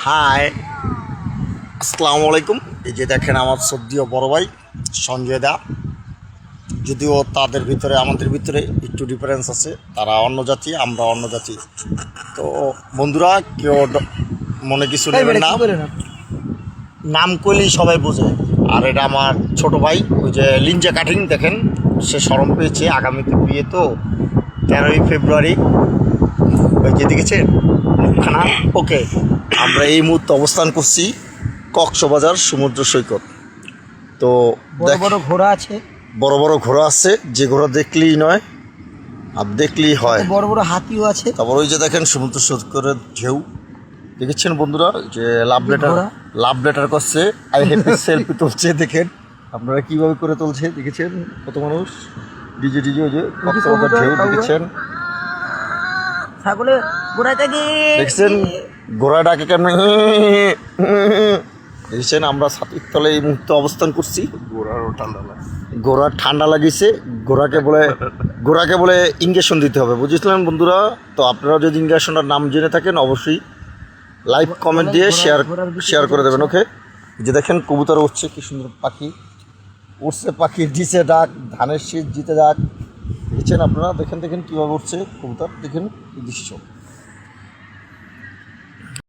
High, আসসালামু আলাইকুম। এই যে দেখেন আমার সদ্যীয় বড় ভাই সঞ্জয় দা। যদিও তাদের ভিতরে আমাদের ভিতরে একটু ডিফারেন্স আছে, তারা অন্য জাতি, আমরা অন্য জাতি। তো বন্ধুরা, কেউ মনে কিছু নেবেন না, নাম করলেই সবাই বোঝে। আর এটা আমার ছোট ভাই, ওই যে লিঞ্জা কাটিং দেখেন, সে শরম পেয়েছে। আগামীতে বিয়ে তো 13ই ফেব্রুয়ারি, ওই যে দেখেছেন খানা। ওকে, আমরা এই মুহূর্তে অবস্থান করছি কক্সবাজার সমুদ্র সৈকত। তো বড় বড় ঘোড়া আছে, বড় বড় ঘোড়া আছে, যে ঘোড়া দেখলেই নয় আর দেখলেই হয়। বড় বড় হাতিও আছে। তারপর ওই যে দেখেন সমুদ্র সৈকতের ঢেউ দেখেছেন বন্ধুরা, যে লাভ লেটার করছে, আই হ্যাপি সেলফি তুলছে। দেখেন আপনারা কিভাবে করে তুলছে, দেখেছেন কত মানুষ, ডিজে ওই যে কক্সবাজার ঢেউ দেখেছেন। ছাগলে ঘোড়ায় থাকে, দেখছেন ঘোড়াটাকে কেমন দেখছেন। আমরা ছাতির তলে এই মুহূর্তে অবস্থান করছি। ঘোড়ার ঠান্ডা লাগিয়েছে, ঘোড়াকে বলে ইঞ্জেকশন দিতে হবে, বুঝেছিলেন বন্ধুরা? তো আপনারা যদি ইঞ্জেকশনটার নাম জেনে থাকেন অবশ্যই লাইক কমেন্ট দিয়ে শেয়ার করে দেবেন। ওকে, যে দেখেন কবুতর উঠছে, কি সুন্দর পাখি উঠছে, পাখি দিছে ডাক, ধানের শীষ জিতে ডাক। দেখছেন আপনারা, দেখেন কীভাবে উঠছে কবুতর, দেখেন এই দৃশ্য।